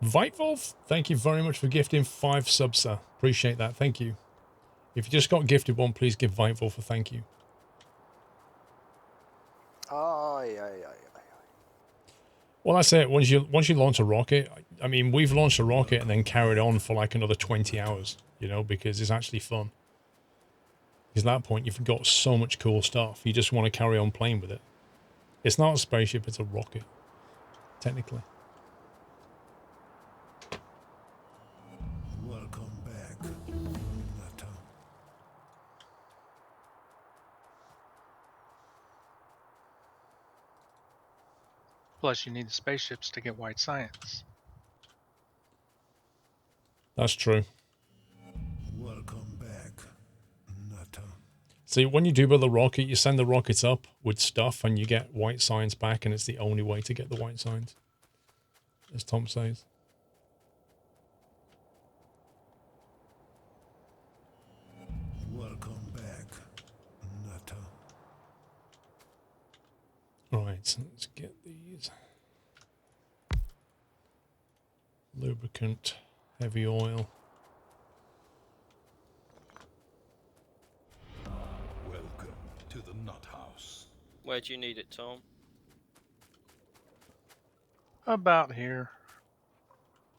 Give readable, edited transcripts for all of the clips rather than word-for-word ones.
Vitewolf, thank you very much for gifting 5 subs, sir. Appreciate that. Thank you. If you just got gifted one, please give Vitewolf a thank you. Aye, aye, aye. Well, that's it. Once you launch a rocket, I mean, we've launched a rocket and then carried on for like another 20 hours, you know, because it's actually fun. Because at that point, you've got so much cool stuff. You just want to carry on playing with it. It's not a spaceship, it's a rocket, technically. Welcome back, Nata. Plus, you need the spaceships to get white science. That's true. Welcome back, Nata. See, when you do build the rocket, you send the rockets up with stuff and you get white signs back, and it's the only way to get the white signs, as Tom says. Welcome back, Nata. Right, so let's get these. Lubricant, heavy oil. Welcome to the Nut House. Where do you need it, Tom? About here.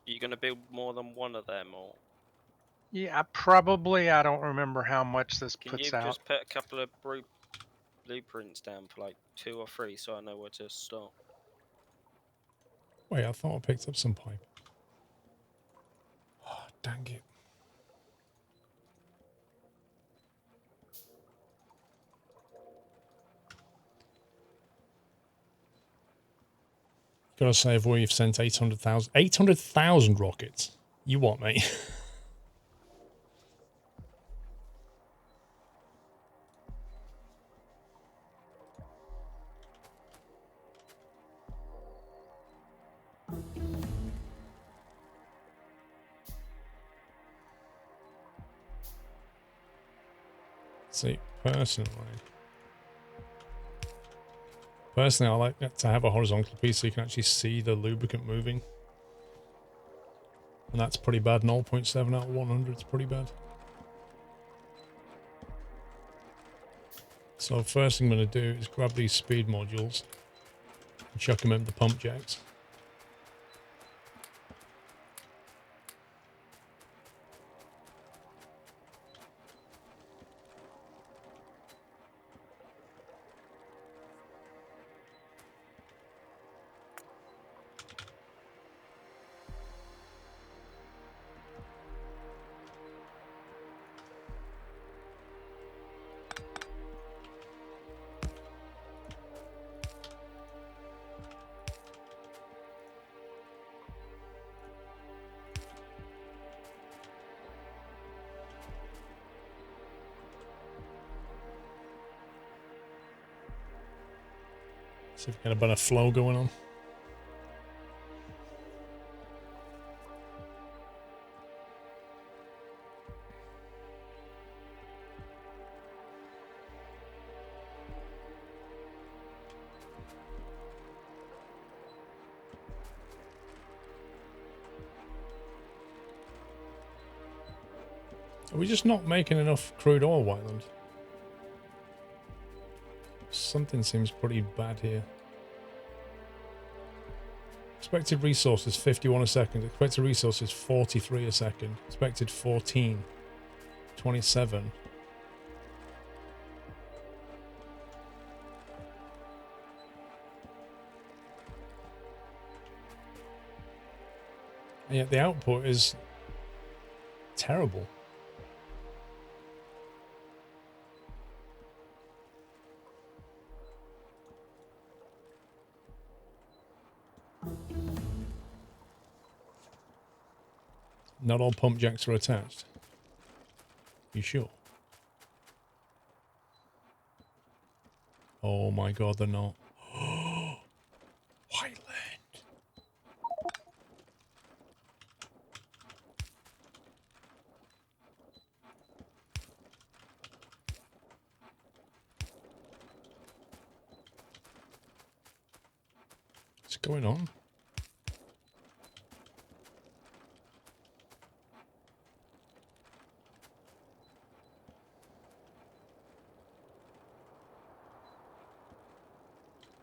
Are you going to build more than one of them, or Yeah, probably. I don't remember how much this can you puts out. just put a couple of blueprints down for like 2 or 3 so I know where to start? Wait, I thought I picked up some pipe. Oh, dang it. Gotta say, we've sent 800,000 800,000 rockets. You what, mate? See, personally, I like to have a horizontal piece so you can actually see the lubricant moving. And that's pretty bad. 0.7 out of 100 is pretty bad. So first thing I'm going to do is grab these speed modules and chuck them in the pump jacks. See if we get a better flow going on. Are we just not making enough crude oil, Whiteland? Something seems pretty bad here. Expected resources 51 a second. Expected resources 43 a second. Expected 14. 27. And yet the output is terrible. Not all pump jacks are attached. You sure? Oh my god, they're not. Whiteland. What's going on?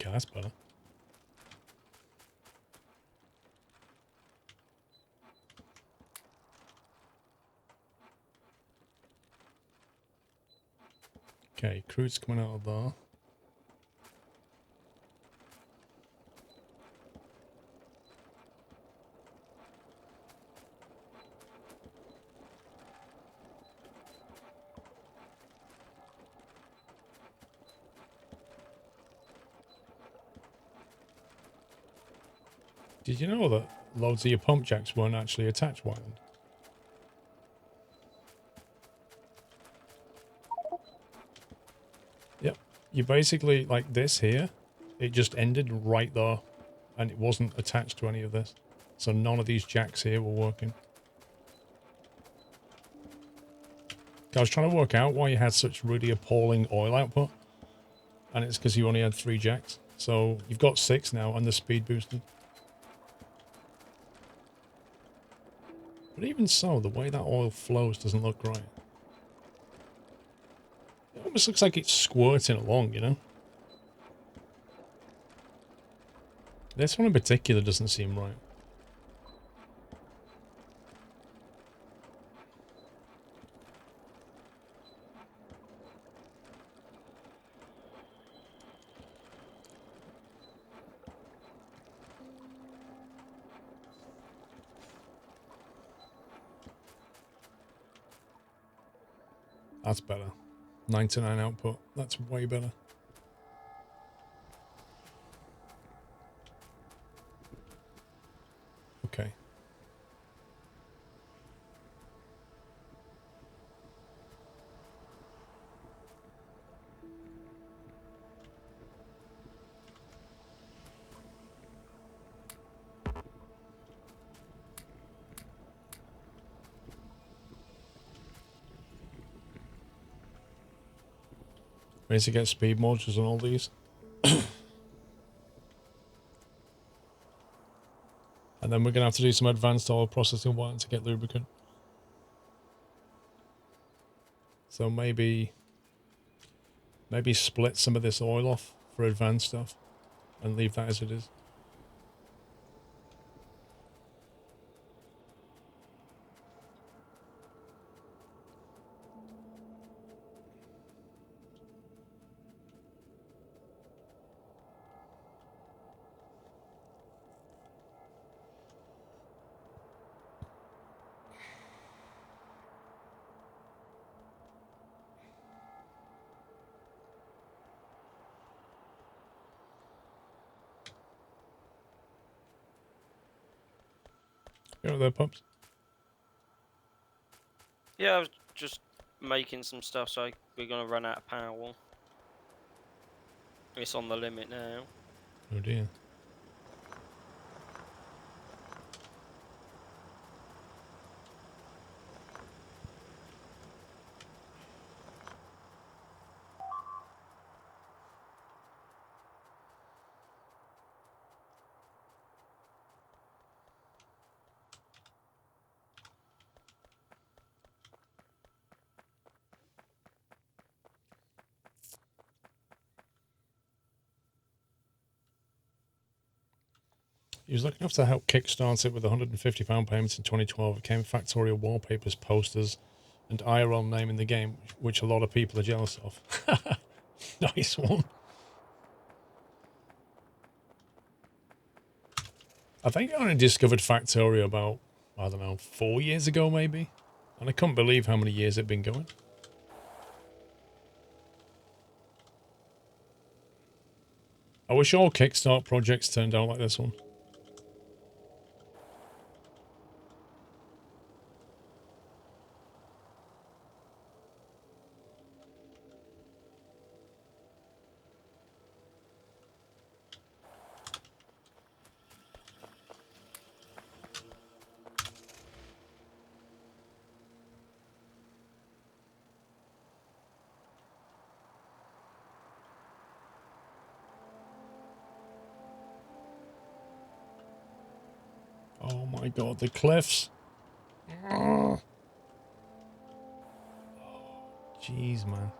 Okay, that's better. Okay, crude's coming out of there. Did you know that loads of your pump jacks weren't actually attached wired? Yep. You basically, like this here, it just ended right there, and it wasn't attached to any of this. So none of these jacks here were working. I was trying to work out why you had such really appalling oil output, and it's because you only had 3 jacks. So you've got 6 now, and the speed boosted. But even so, the way that oil flows doesn't look right. It almost looks like it's squirting along, you know? This one in particular doesn't seem right. That's better. 99 output. That's way better. Okay. We need to get speed modules on all these. And then we're going to have to do some advanced oil processing wiring to get lubricant. So maybe split some of this oil off for advanced stuff and leave that as it is. You know there, pups? Yeah, I was just making some stuff, so we're gonna run out of power. It's on the limit now. Oh dear. He was lucky enough to help kickstart it with £150 payments in 2012. It came Factorio wallpapers, posters, and IRL name in the game, which a lot of people are jealous of. Nice one. I think I only discovered Factorio about, I don't know, 4 years ago maybe. And I couldn't believe how many years it'd been going. I wish all Kickstart projects turned out like this one. Oh my god, the cliffs. Oh, jeez, man.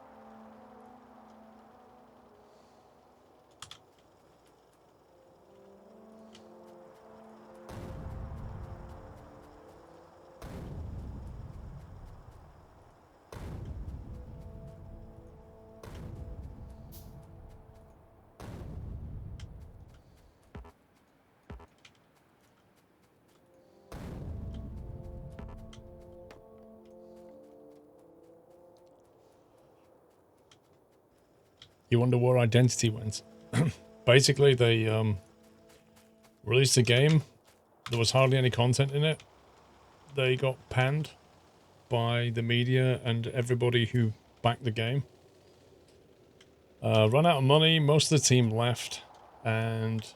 You wonder where Identity went. Basically, they released a game. There was hardly any content in it. They got panned by the media and everybody who backed the game. Run out of money. Most of the team left and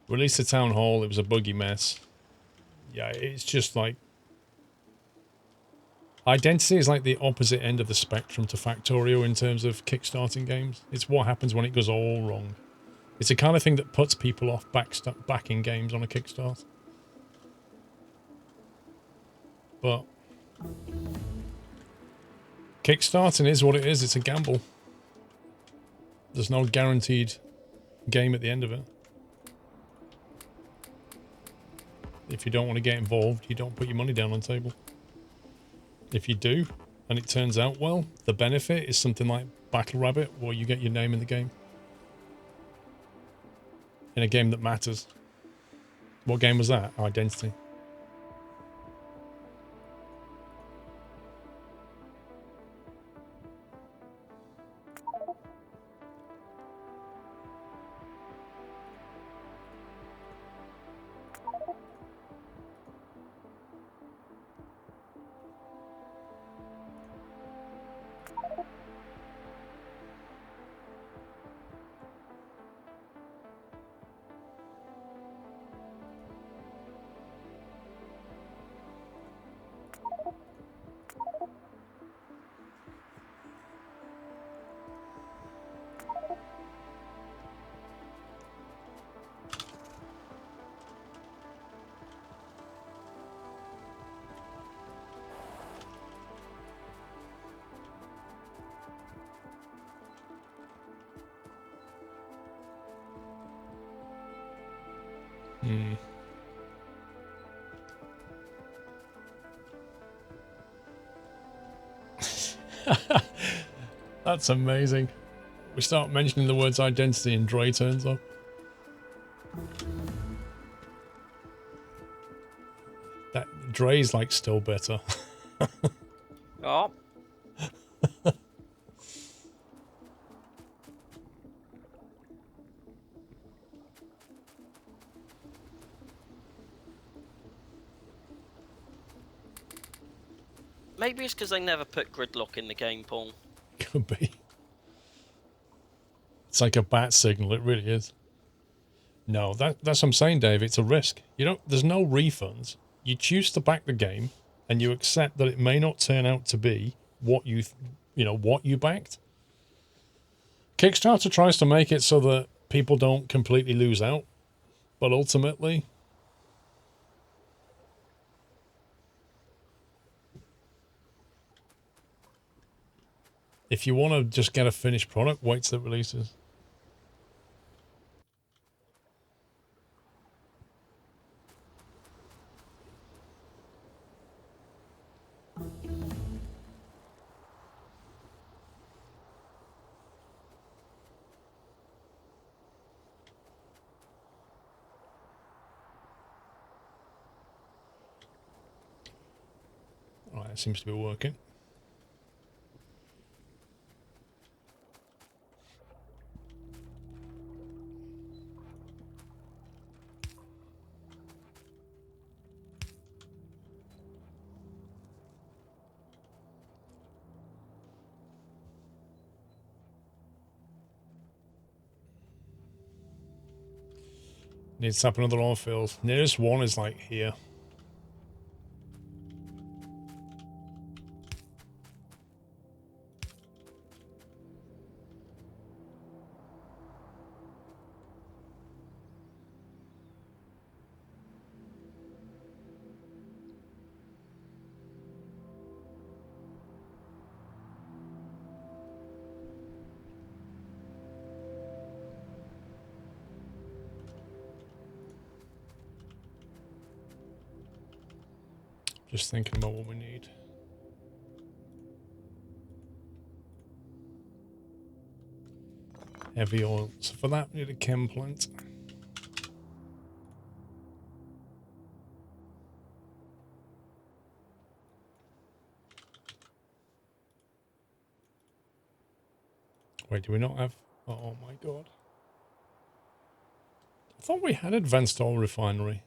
released a town hall. It was a buggy mess. Yeah, it's just like Identity is like the opposite end of the spectrum to Factorio in terms of kickstarting games. It's what happens when it goes all wrong. It's the kind of thing that puts people off backing games on a Kickstart. But Kickstarting is what it is. It's a gamble. There's no guaranteed game at the end of it. If you don't want to get involved, you don't put your money down on the table. If you do, and it turns out well, the benefit is something like Battle Rabbit, where you get your name in the game. In a game that matters. What game was that? Identity. That's amazing. We start mentioning the words identity and Dre turns up. That Dre's like still better. Oh. Maybe it's because they never put gridlock in the game, Paul. Could be. It's like a bat signal, it really is. No, that's what I'm saying, Dave. It's a risk. There's no refunds. You choose to back the game, and you accept that it may not turn out to be what what you backed. Kickstarter tries to make it so that people don't completely lose out, but ultimately, if you want to just get a finished product, wait till it releases. Right, it seems to be working. Need to tap another oil field. Nearest one is like here. Just thinking about what we need. Heavy oil. So for that, we need a chem plant. Wait, do we not have... Oh my god. I thought we had advanced oil refinery.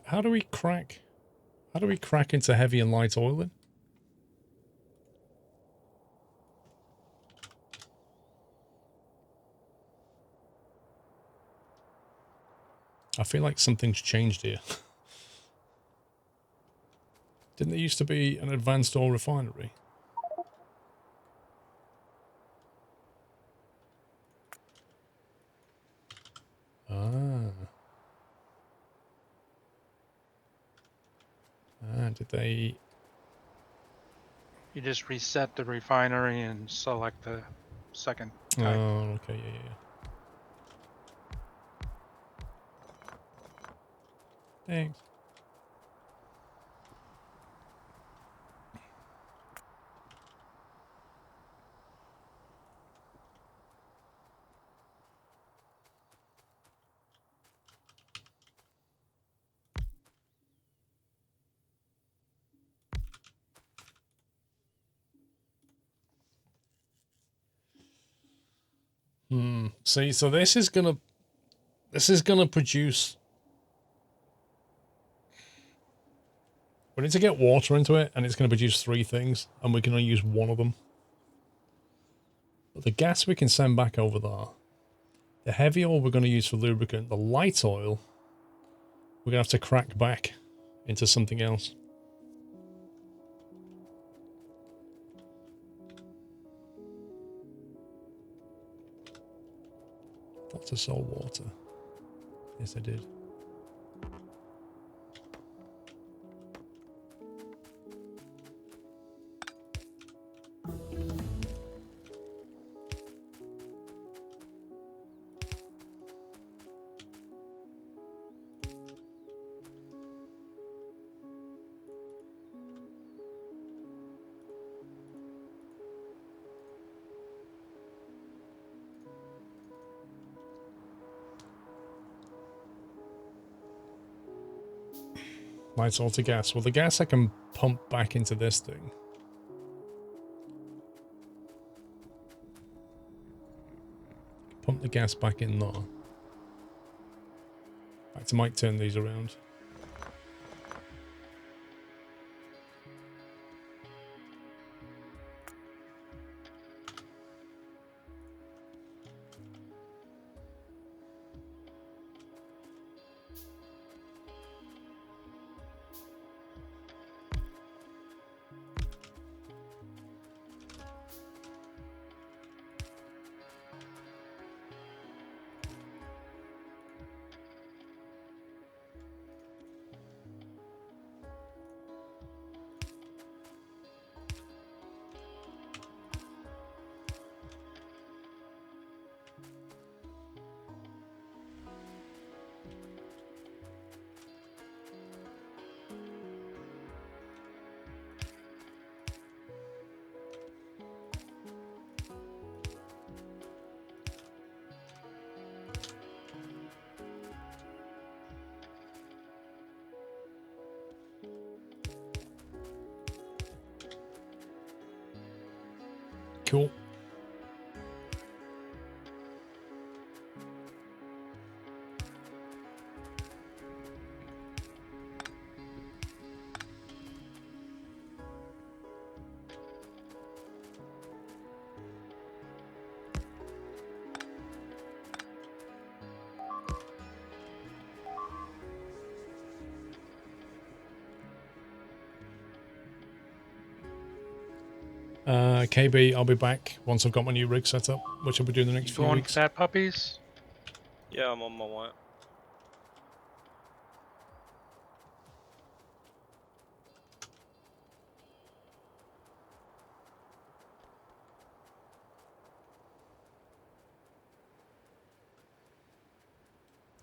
How do we crack... How do we crack into heavy and light oil then? I feel like something's changed here. Didn't there used to be an advanced oil refinery? Did they... You just reset the refinery and select the second Oh, type. okay, yeah. Thanks. See, so this is gonna produce... We need to get water into it, and it's gonna produce 3 things, and we can only use 1 of them. But the gas we can send back over there. The heavy oil we're gonna use for lubricant. The light oil, we're gonna have to crack back into something else. That's a salt water. Yes, I did. Light oil to gas. Well, the gas I can pump back into this thing. Pump the gas back in there. In fact, I might turn these around. Cool. KB, I'll be back once I've got my new rig set up, which I'll be doing the next You few going weeks. for that, puppies? Yeah, I'm on my way.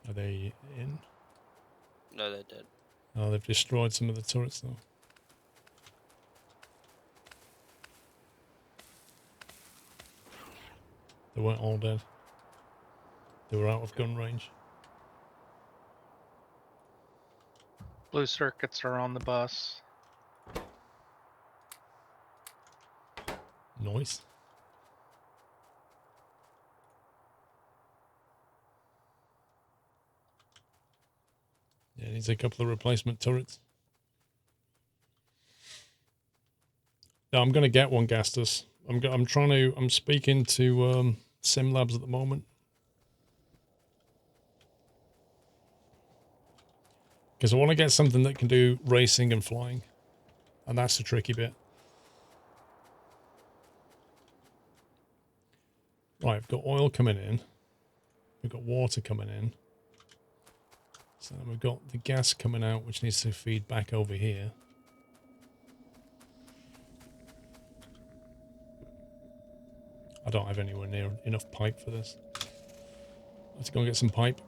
Are they in? No, they're dead. Oh, they've destroyed some of the turrets though. They weren't all dead. They were out of gun range. Blue circuits are on the bus. Noise. Yeah, needs a couple of replacement turrets. No, I'm going to get one, Gastus. I'm speaking to Sim Labs at the moment. Because I want to get something that can do racing and flying. And that's the tricky bit. Right, I've got oil coming in. We've got water coming in. So then we've got the gas coming out, which needs to feed back over here. I don't have anywhere near enough pipe for this. Let's go and get some pipe.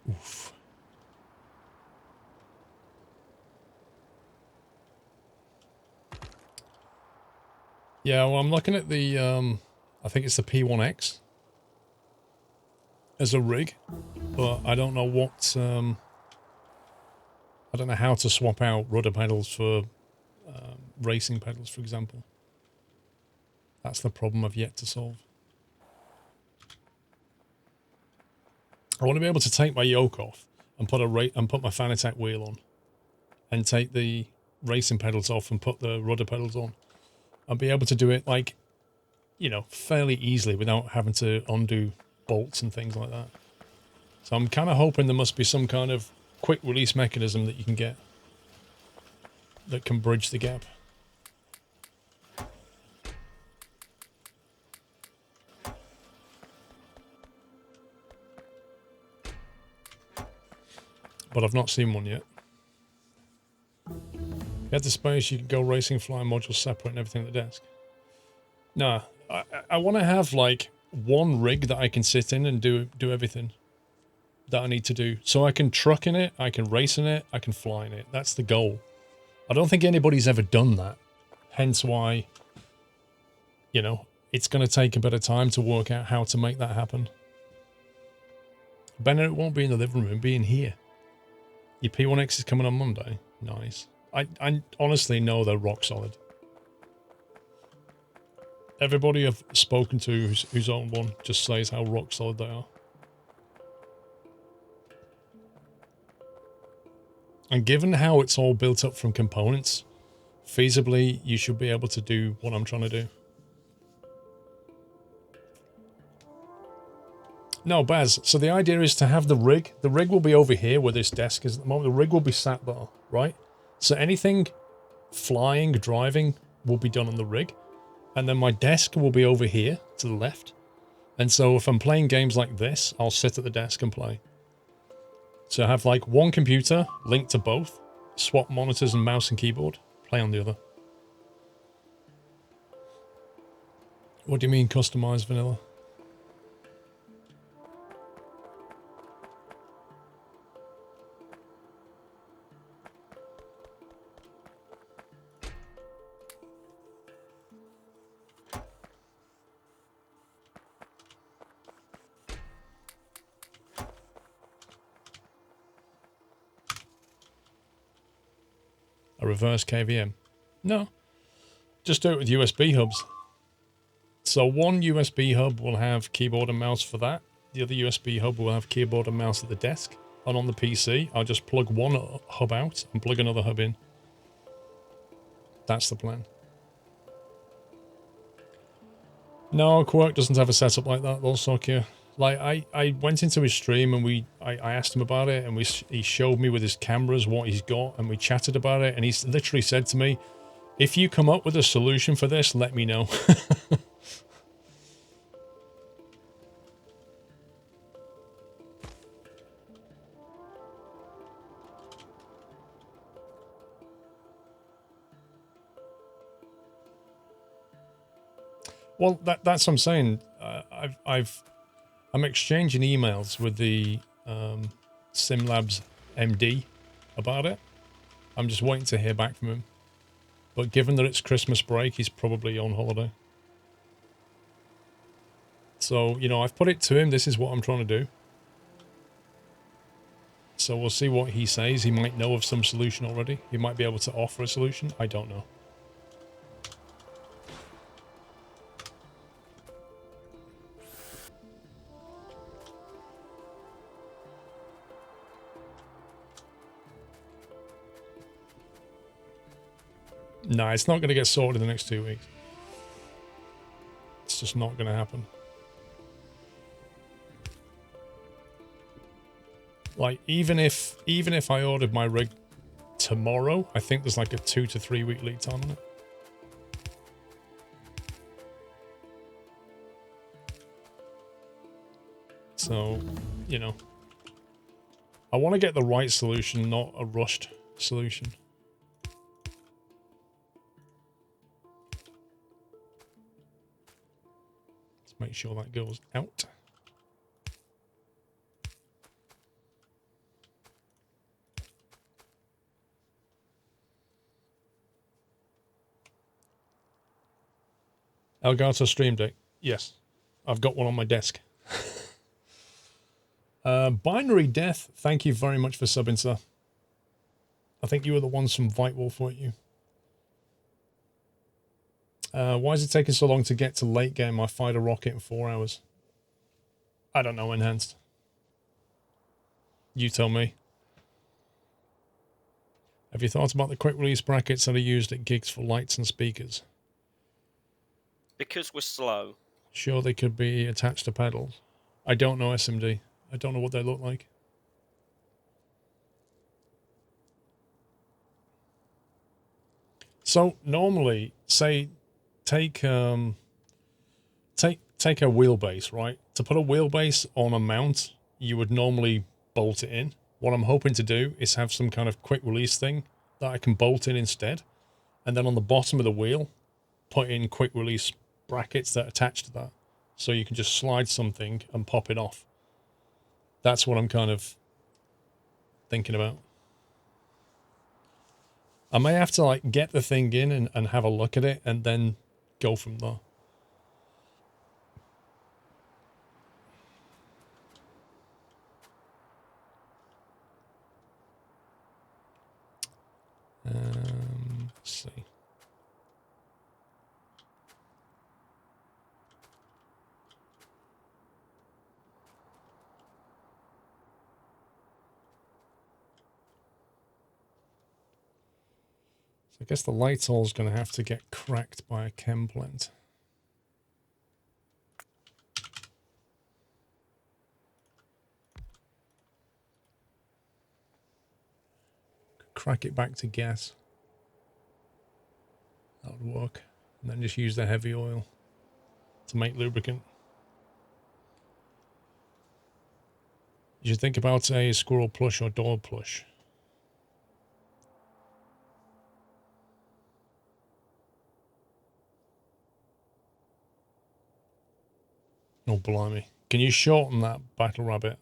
Oof. Yeah, well, I'm looking at the, I think it's the P1X as a rig, but I don't know what, I don't know how to swap out rudder pedals for racing pedals, for example. That's the problem I've yet to solve. I want to be able to take my yoke off and put my Fanatec wheel on, and take the racing pedals off and put the rudder pedals on. I'll be able to do it, like, you know, fairly easily without having to undo bolts and things like that. So I'm kind of hoping there must be some kind of quick release mechanism that you can get that can bridge the gap. But I've not seen one yet. If you had the space, you could go racing, flying modules separate and everything at the desk. Nah, I want to have like one rig that I can sit in and do everything that I need to do. So I can truck in it, I can race in it, I can fly in it. That's the goal. I don't think anybody's ever done that. Hence why, you know, it's going to take a bit of time to work out how to make that happen. Bennett won't be in the living room, be in here. Your P1X is coming on Monday. Nice. I honestly know they're rock solid. Everybody I've spoken to who's owned one just says how rock solid they are. And given how it's all built up from components, feasibly you should be able to do what I'm trying to do. No, Baz, so the idea is to have the rig. The rig will be over here where this desk is at the moment. The rig will be sat there, right? So anything flying, driving will be done on the rig. And then my desk will be over here to the left. And so if I'm playing games like this, I'll sit at the desk and play. So I have like one computer linked to both, swap monitors and mouse and keyboard, play on the other. What do you mean customized vanilla? A reverse KVM? No. Just do it with USB hubs. So one USB hub will have keyboard and mouse for that. The other USB hub will have keyboard and mouse at the desk. And on the PC, I'll just plug one hub out and plug another hub in. That's the plan. No, Quirk doesn't have a setup like that, though, Sokia. Like, I went into his stream and I asked him about it, and he showed me with his cameras what he's got, and we chatted about it, and he literally said to me, if you come up with a solution for this, let me know. Well, that's what I'm saying. I'm exchanging emails with the SimLabs MD about it. I'm just waiting to hear back from him. But given that it's Christmas break, he's probably on holiday. So, you know, I've put it to him. This is what I'm trying to do. So we'll see what he says. He might know of some solution already. He might be able to offer a solution. I don't know. No, it's not going to get sorted in the next 2 weeks. It's just not going to happen. Like, even if I ordered my rig tomorrow, I think there's like a 2 to 3 week lead time on it. So, you know, I want to get the right solution, not a rushed solution. Let's make sure that goes out. Elgato Stream Deck. Yes, I've got one on my desk. Binary Death, thank you very much for subbing, sir. I think you were the ones from White Wolf, weren't you? Why is it taking so long to get to late game? I fired a rocket in 4 hours. I don't know, Enhanced. You tell me. Have you thought about the quick release brackets that are used at gigs for lights and speakers? Because we're slow. Sure, they could be attached to pedals. I don't know, SMD. I don't know what they look like. So normally, say, take a wheelbase, right? To put a wheelbase on a mount, you would normally bolt it in. What I'm hoping to do is have some kind of quick release thing that I can bolt in instead, and then on the bottom of the wheel, put in quick release brackets that attach to that, so you can just slide something and pop it off. That's what I'm kind of thinking about. I may have to like get the thing in and have a look at it and then go from there. Let's see. So I guess the light hole is going to have to get cracked by a chem plant. Crack it back to gas. That would work. And then just use the heavy oil to make lubricant. You should think about a SquirrelPlus or DoorPlus. Oh blimey! Can you shorten that Battle Rabbit,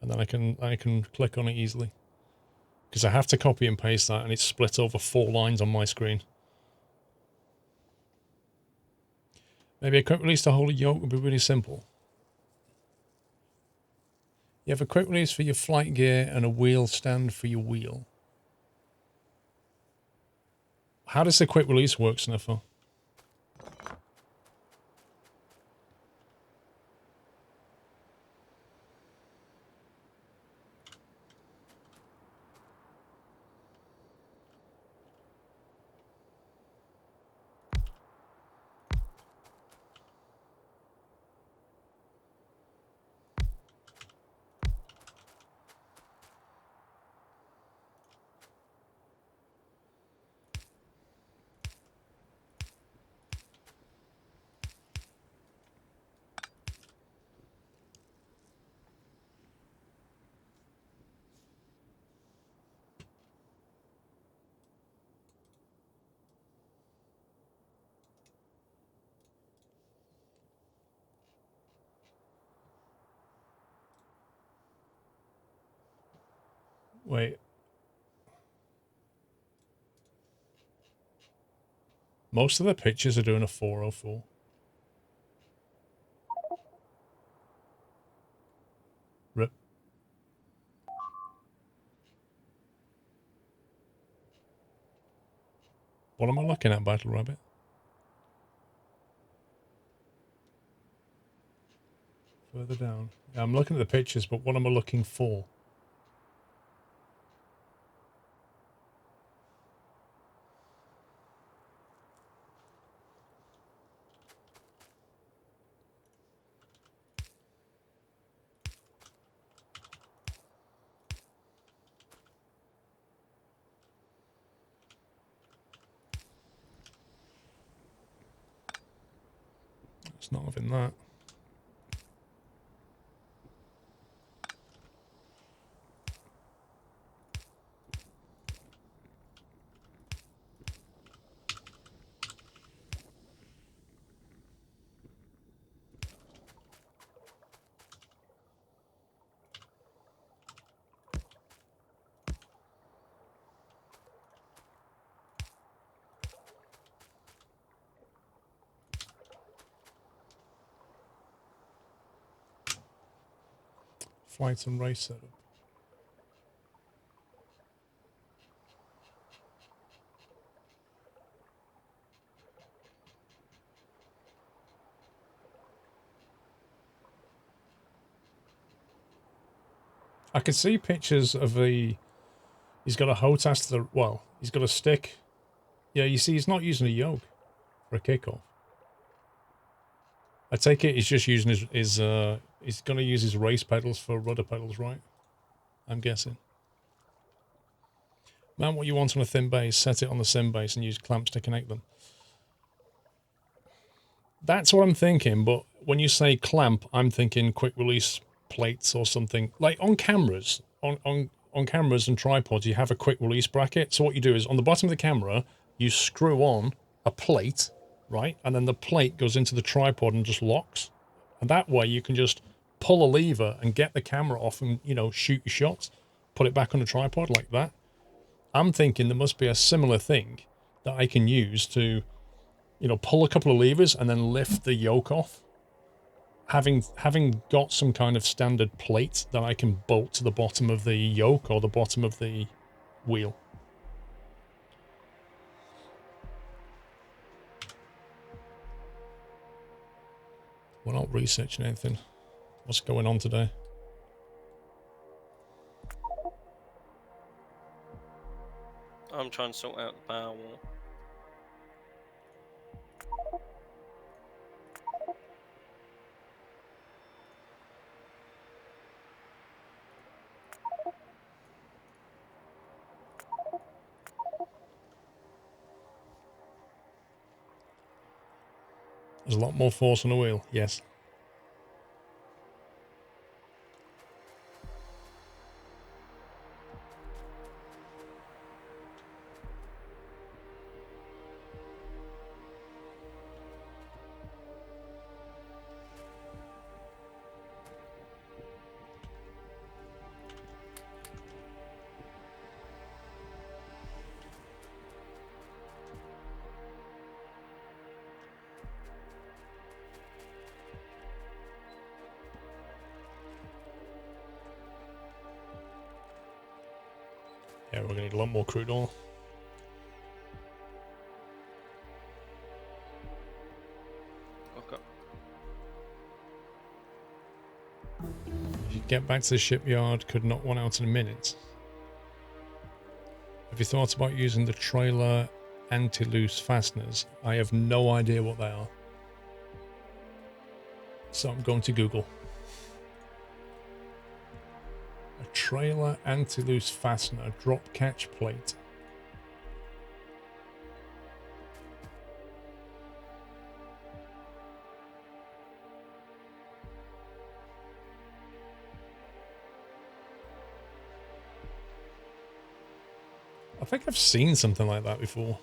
and then I can click on it easily? Because I have to copy and paste that, and it's split over 4 lines on my screen. Maybe a quick release to hold a yoke would be really simple. You have a quick release for your flight gear and a wheel stand for your wheel. How does the quick release work, Sniffer? Wait. Most of the pictures are doing a 404. Rip. What am I looking at, Battle Rabbit? Further down. Yeah, I'm looking at the pictures, but what am I looking for? It's not having that. Flights and race setup. I can see pictures of the... He's got a HOTAS to the... Well, he's got a stick. Yeah, you see, he's not using a yoke for a kickoff. I take it he's just using his he's going to use his race pedals for rudder pedals, right? I'm guessing. Mount what you want on a thin base, set it on the sim base, and use clamps to connect them. That's what I'm thinking, but when you say clamp, I'm thinking quick release plates or something. Like on cameras, on cameras and tripods, you have a quick release bracket. So what you do is on the bottom of the camera, you screw on a plate, right? And then the plate goes into the tripod and just locks. And that way you can just pull a lever and get the camera off and, you know, shoot your shots, put it back on the tripod like that. I'm thinking there must be a similar thing that I can use to, you know, pull a couple of levers and then lift the yoke off. Having got some kind of standard plate that I can bolt to the bottom of the yoke or the bottom of the wheel. We're not researching anything. What's going on today? I'm trying to sort out the power wall. There's a lot more force on the wheel, yes. Yeah, we're going to need a lot more crude oil. Okay. If you get back to the shipyard, could knock one out in a minute. Have you thought about using the trailer anti-loose fasteners? I have no idea what they are. So I'm going to Google. A trailer anti-loose fastener drop catch plate. I think I've seen something like that before.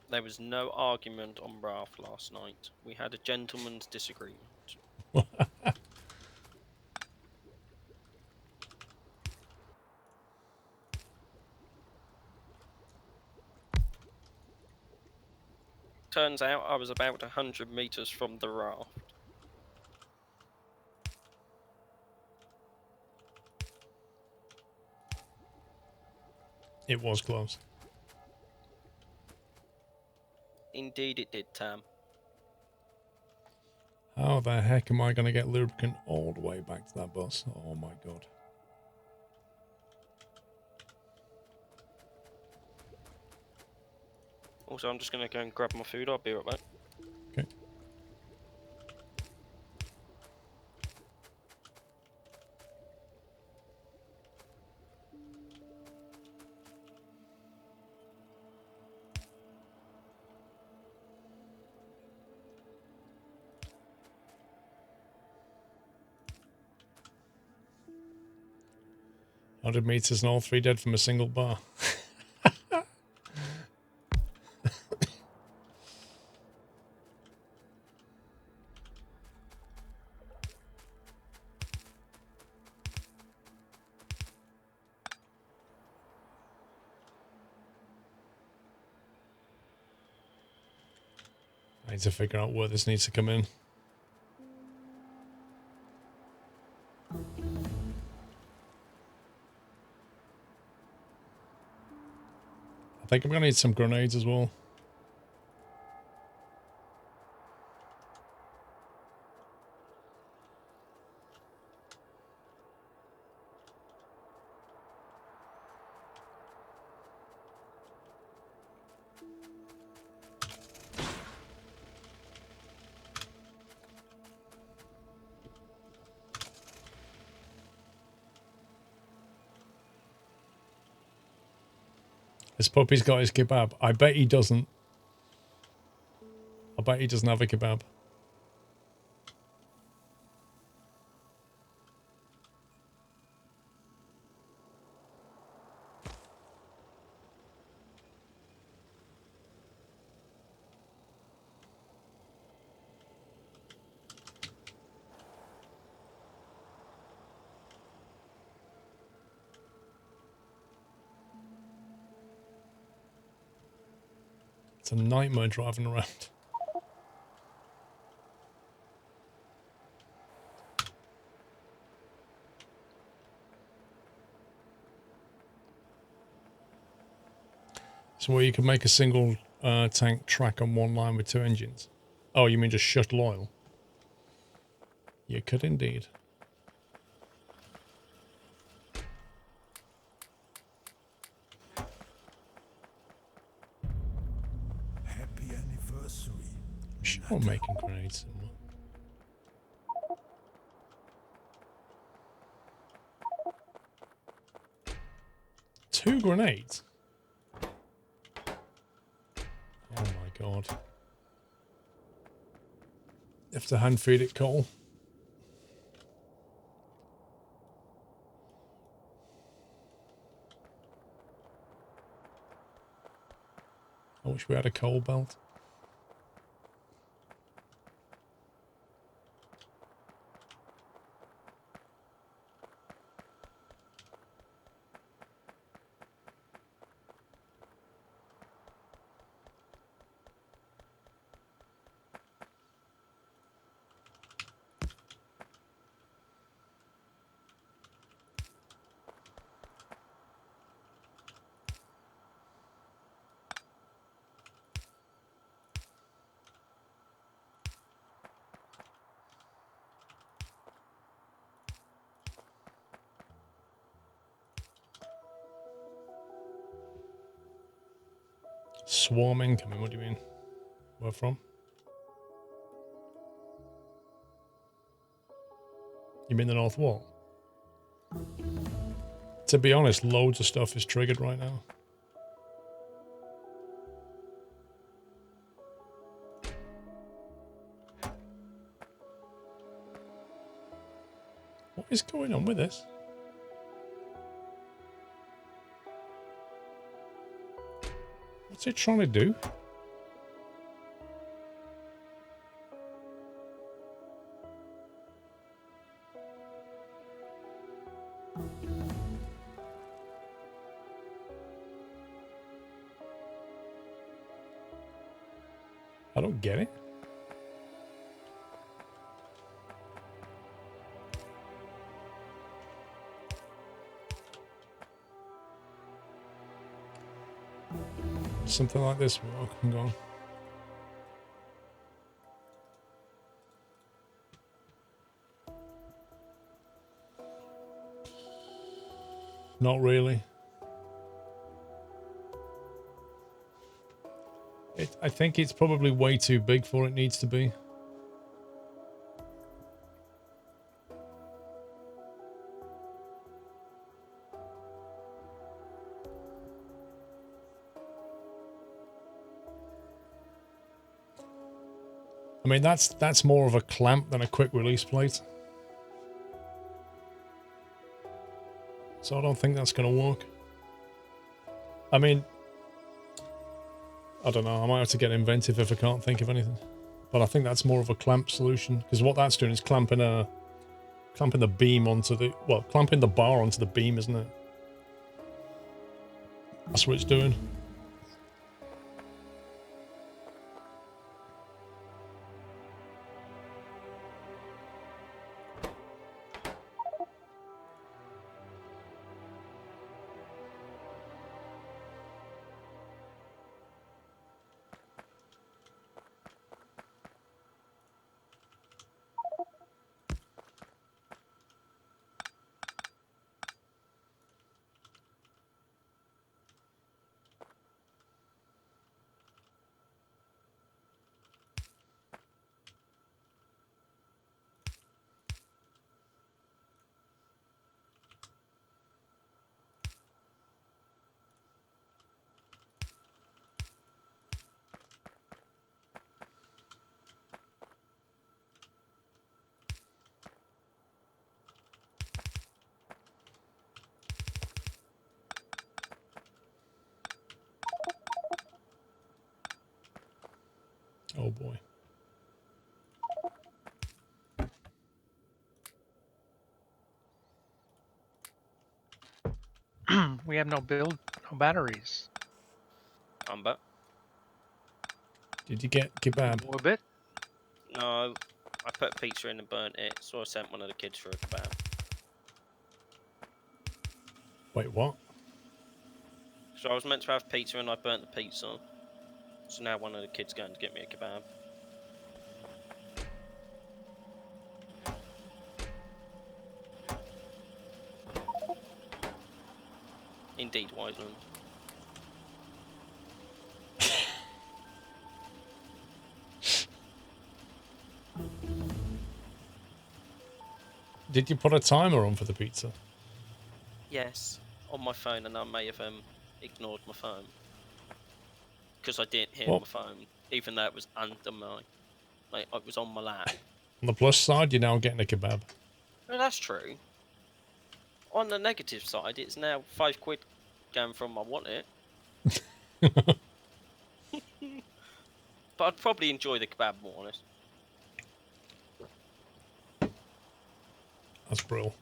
There was no argument on Raft last night. We had a gentleman's disagreement. Turns out I was about 100 meters from the raft. It was close. Indeed it did, Tam. How the heck am I going to get lubricant all the way back to that bus? Oh my god. Also, I'm just going to go and grab my food. I'll be right back. Okay. Hundred meters and all three dead from a single bar. I need to figure out where this needs to come in. I think I'm going to need some grenades as well. This puppy's got his kebab. I bet he doesn't. I bet he doesn't have a kebab. It's a nightmare driving around. So where you can make a single tank track on one line with two engines. Oh, you mean just shuttle oil? You could indeed. Happy anniversary. I'm sure I'm making grenades somewhere. Two grenades? Oh my god. You have to hand feed it coal. I wish we had a coal belt. Swarm incoming, what do you mean? Where from? You mean the North Wall? To be honest, loads of stuff is triggered right now. What is going on with this? What's it trying to do? I don't get it. Something like this will work. Hang on. Not really. I think it's probably way too big for what it needs to be. I mean, that's more of a clamp than a quick release plate. So I don't think that's going to work. I mean, I don't know. I might have to get inventive if I can't think of anything. But I think that's more of a clamp solution, because what that's doing is clamping the beam onto the, well, clamping the bar onto the beam, isn't it? That's what it's doing. Oh boy. We have no batteries. I'm back. Did you get kebab? More bit. No, I put pizza in and burnt it, so I sent one of the kids for a kebab. Wait, what? So I was meant to have pizza and I burnt the pizza. So now one of the kids going to get me a kebab. Indeed, Wiseman. Did you put a timer on for the pizza? Yes, on my phone, and I may have ignored my phone. Because I didn't hear Well, my phone, even though it was under my... Like, it was on my lap. on the plus side, you're now getting a kebab. Well, that's true. On the negative side, it's now £5 going from I want it. But I'd probably enjoy the kebab more, honest. That's brilliant.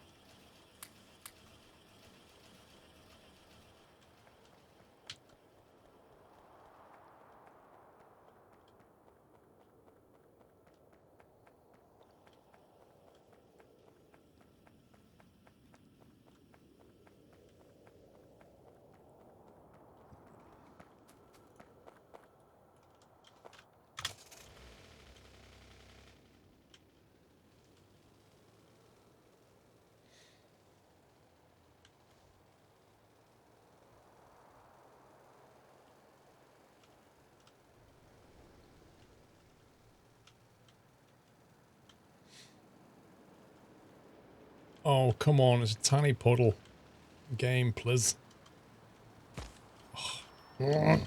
Oh, come on. It's a tiny puddle. Game, please. Oh.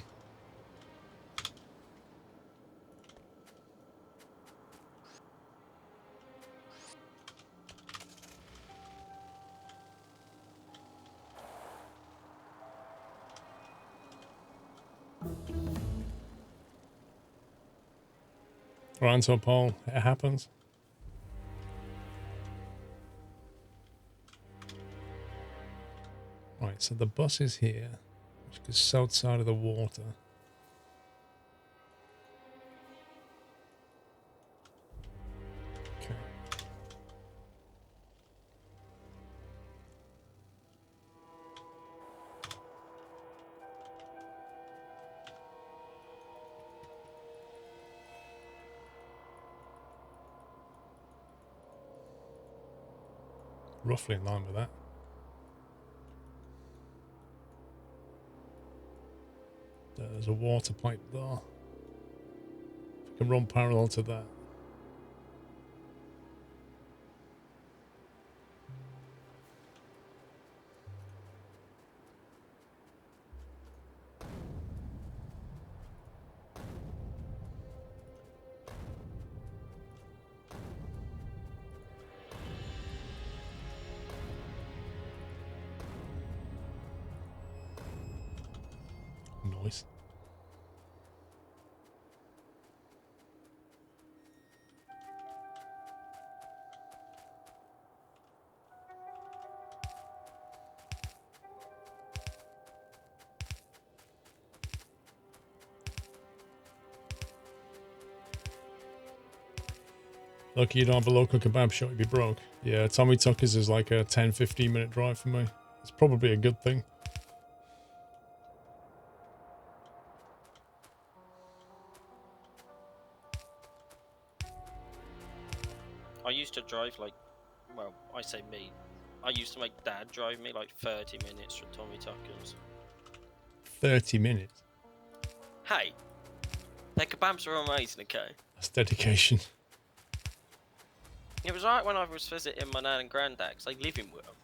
Right, so Paul, it happens. Right, so the bus is here, which is south side of the water. Okay. Roughly in line with that. There's a water pipe there. If we can run parallel to that. Nice. Lucky you don't have a local kebab shop, you'd be broke. Yeah, Tommy Tucker's is like a 10-15 minute drive for me. It's probably a good thing. I used to drive like, well, I say me. I used to make Dad drive me like 30 minutes from Tommy Tucker's. 30 minutes? Hey, their kebabs are amazing, okay? That's dedication. It was right when I was visiting my nan and granddad, because they live in with them.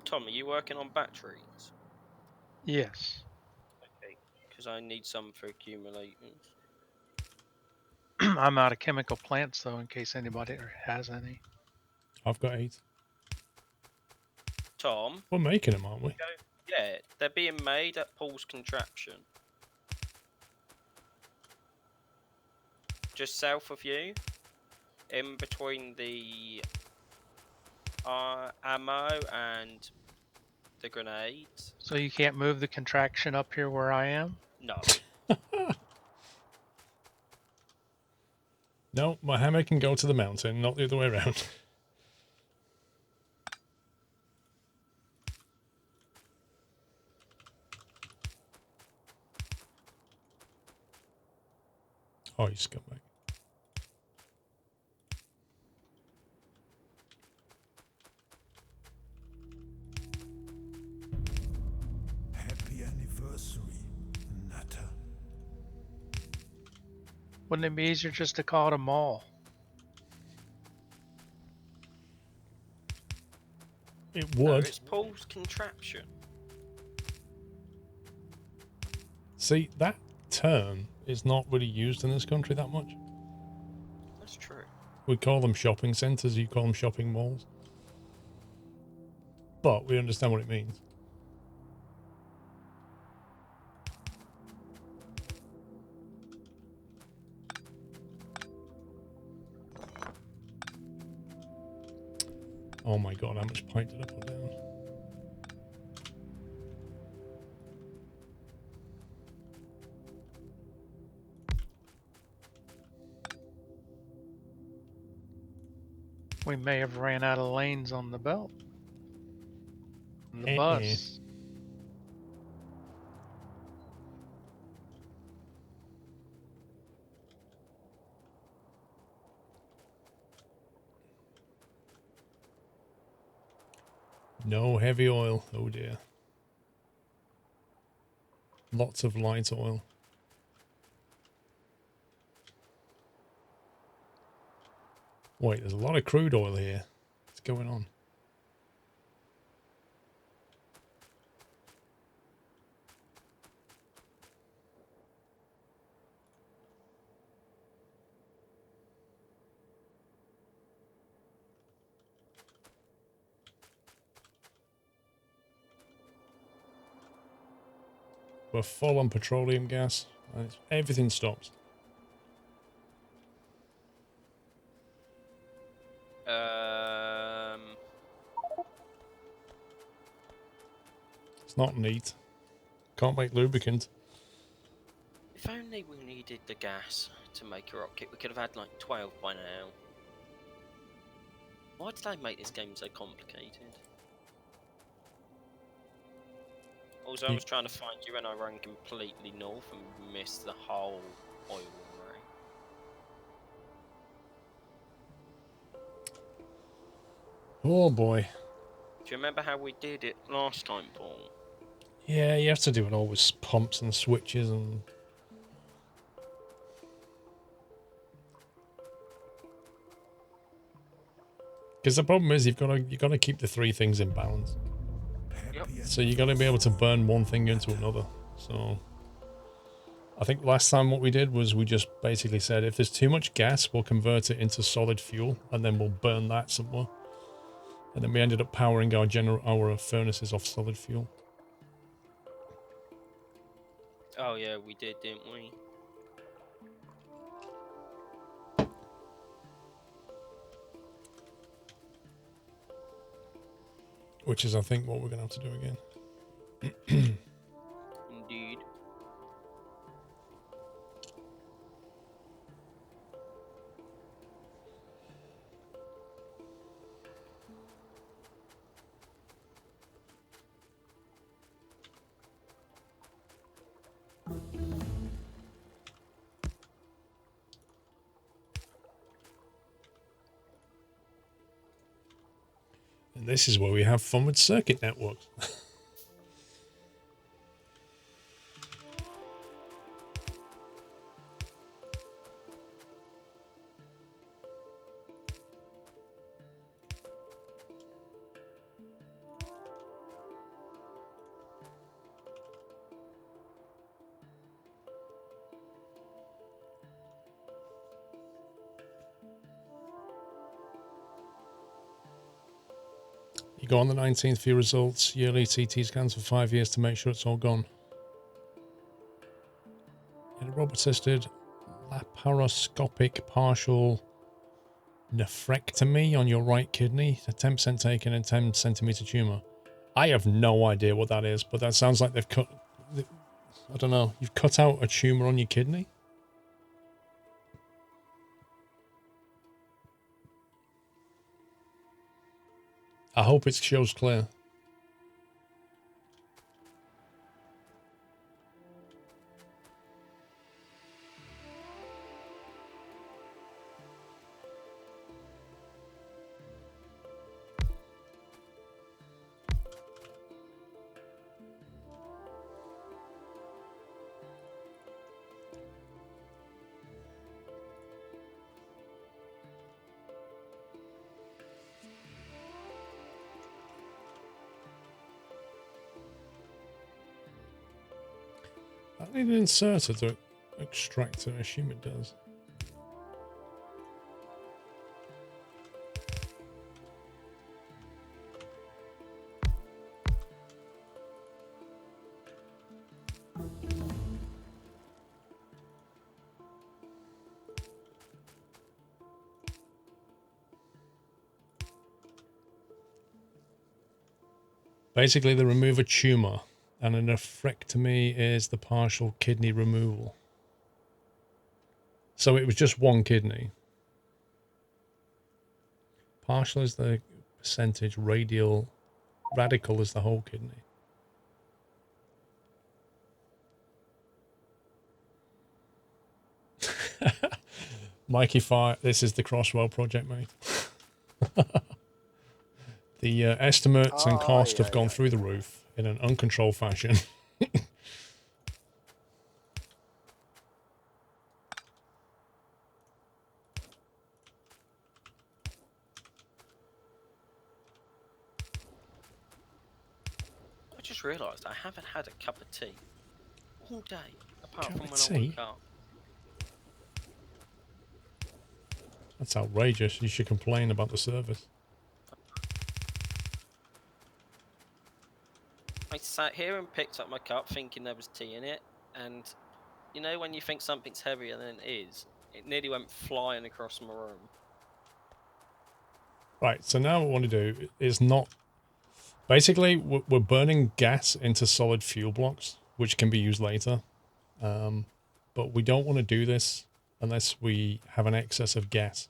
Tom, are you working on batteries? Yes. Okay, because I need some for accumulating. I'm out of chemical plants, though, in case anybody has any. I've got 8. Tom? We're making them, aren't we? Yeah, they're being made at Paul's Contraption. Just south of you. In between the ammo and the grenades. So you can't move the contraction up here where I am? No. No, my hammer can go to the mountain, not the other way around. Oh, you scumbag. Happy anniversary, Nutter. Wouldn't it be easier just to call it a mall? It No, would. it's Paul's Contraption. See, that term is not really used in this country that much. That's true. We call them shopping centres, you call them shopping malls. But we understand what it means. Oh my god, how much pint did I put down? We may have ran out of lanes on the belt. On the bus. No heavy oil. Oh dear. Lots of light oil. Wait, there's a lot of crude oil here. What's going on? We're full on petroleum gas. And everything stops. It's not neat. Can't make lubricant. If only we needed the gas to make a rocket, we could have had like 12 by now. Why did they make this game so complicated? Also, I was trying to find you and I ran completely north and missed the whole oil ray. Oh boy. Do you remember how we did it last time, Paul? Yeah, you have to do it all with pumps and switches and... Because the problem is you've got to keep the three things in balance. Yep. So you got to be able to burn one thing into another. So I think last time what we did was we just basically said if there's too much gas, we'll convert it into solid fuel and then we'll burn that somewhere. And then we ended up powering our furnaces off solid fuel. Oh yeah, we did, didn't we? Which is, I think, what we're going to have to do again. Indeed. And this is where we have fun with circuit networks. You go on the 19th for your results, yearly CT scans for 5 years to make sure it's all gone. You had a robot-assisted laparoscopic partial nephrectomy on your right kidney, a 10% taken and 10 centimeter tumor. I have no idea what that is, but that sounds like they've cut... I don't know. You've cut out a tumor on your kidney? I hope it shows clear. I need an inserter to extract it. I assume it does. Basically, they remove a tumor, and a nephrectomy is the partial kidney removal. So it was just one kidney. Partial is the percentage, radical is the whole kidney. Mikey Fire, this is the Crosswell project, mate. The estimates and cost have gone through the roof in an uncontrolled fashion. I just realised I haven't had a cup of tea all day, apart Cup from of when tea? I woke up. That's outrageous. You should complain about the service. I sat here and picked up my cup thinking there was tea in it, and you know when you think something's heavier than it is, it nearly went flying across my room. Right, so now what I want to do is not... Basically, we're burning gas into solid fuel blocks, which can be used later. But we don't want to do this unless we have an excess of gas.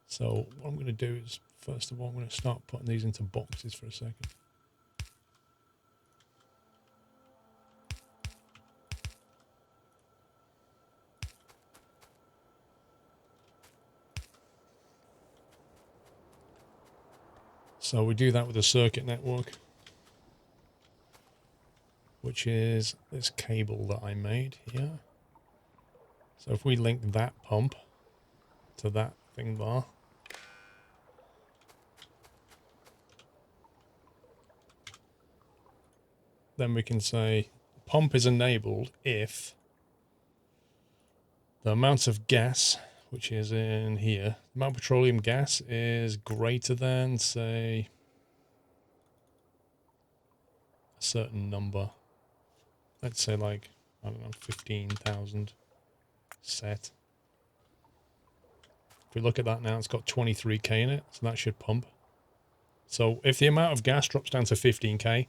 So what I'm going to do is, first of all, I'm going to start putting these into boxes for a second. So we do that with a circuit network, which is this cable that I made here. So if we link that pump to that thing there, then we can say pump is enabled if the amount of gas, which is in here, the amount of petroleum gas is greater than, say, a certain number. Let's say like, I don't know, 15,000 set. If we look at that now, it's got 23k in it, so that should pump. So if the amount of gas drops down to 15k,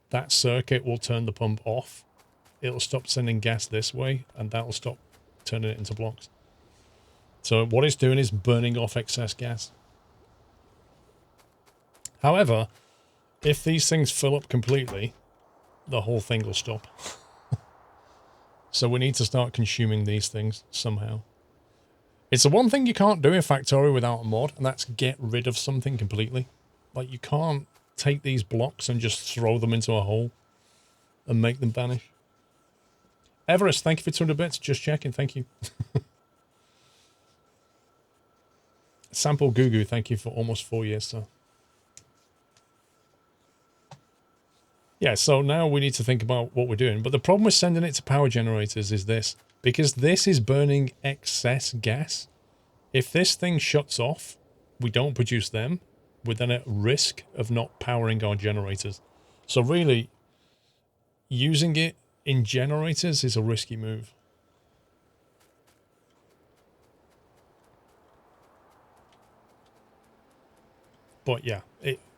that circuit will turn the pump off. It'll stop sending gas this way, and that will stop turning it into blocks. So what it's doing is burning off excess gas. However, if these things fill up completely, the whole thing will stop. So we need to start consuming these things somehow. It's the one thing you can't do in Factorio without a mod, and that's get rid of something completely. Like, you can't take these blocks and just throw them into a hole and make them vanish. Everest, thank you for 200 bits. Just checking, thank you. Sample Gugu, thank you for almost 4 years, sir. Yeah, so now we need to think about what we're doing. But the problem with sending it to power generators is this. Because this is burning excess gas. If this thing shuts off, we don't produce them. We're then at risk of not powering our generators. So really, using it in generators is a risky move. But yeah,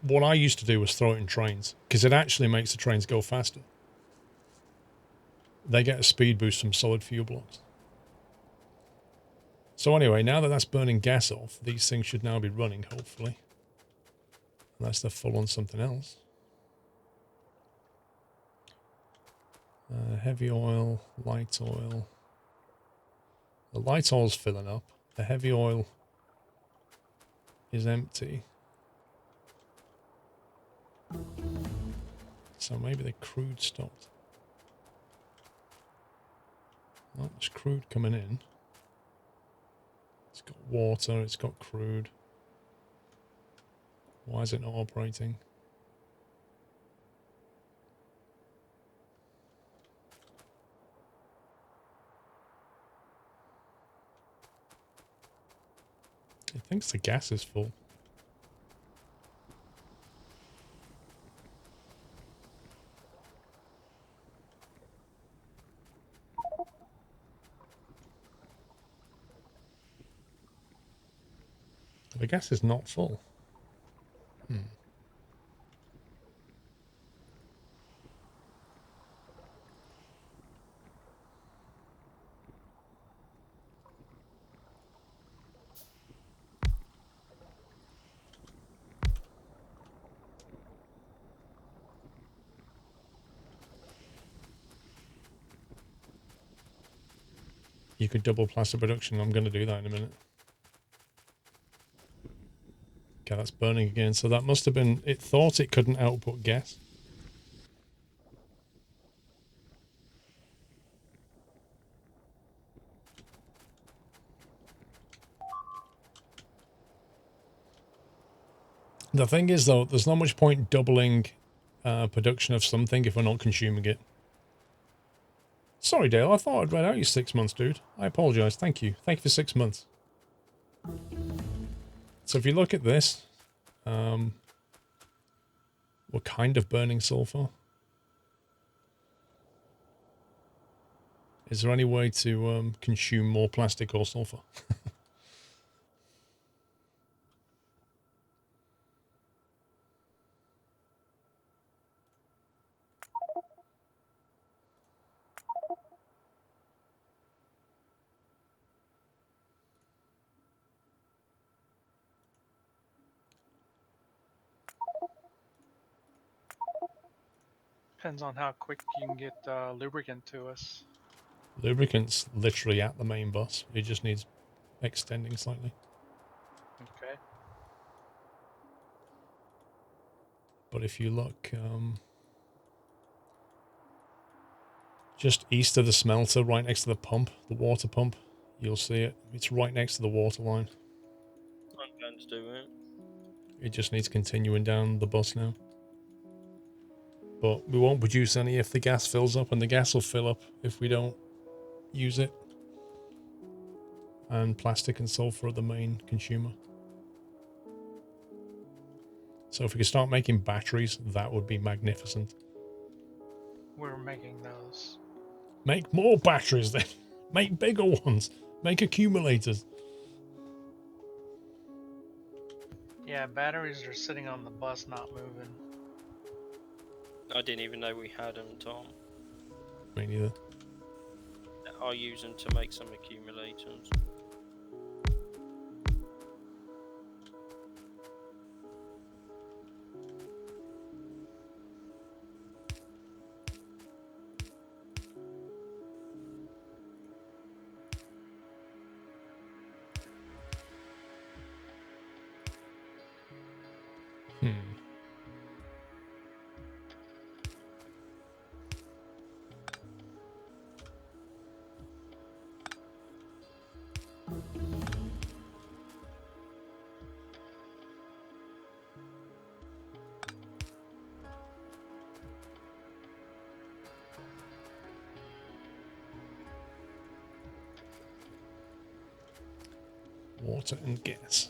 what I used to do was throw it in trains, because it actually makes the trains go faster. They get a speed boost from solid fuel blocks. So anyway, now that that's burning gas off, these things should now be running, hopefully. Unless they're full on something else. Heavy oil, light oil. The light oil's filling up. The heavy oil is empty. So maybe the crude stopped. Oh, there's crude coming in. It's got water, it's got crude. Why is it not operating? It thinks the gas is full. The gas is not full. You could double plaster production. I'm going to do that in a minute. Okay, that's burning again. So that must have been... It thought it couldn't output gas. The thing is, though, there's not much point doubling production of something if we're not consuming it. Sorry, Dale. I thought I'd read out your 6 months, dude. I apologize. Thank you. Thank you for 6 months. So if you look at this, We're kind of burning sulfur. Is there any way to consume more plastic or sulfur? Depends on how quick you can get lubricant to us. Lubricant's literally at the main bus. It just needs extending slightly. Okay. But if you look just east of the smelter, right next to the pump, the water pump, you'll see it. It's right next to the water line. I'm going to do it. It just needs continuing down the bus now. But we won't produce any if the gas fills up, and the gas will fill up if we don't use it. And plastic and sulfur are the main consumer. So if we could start making batteries, that would be magnificent. We're making those. Make more batteries then. Make bigger ones. Make accumulators. Yeah, batteries are sitting on the bus, not moving. I didn't even know we had them, Tom. Me neither. I'll use them to make some accumulators. Water and gas.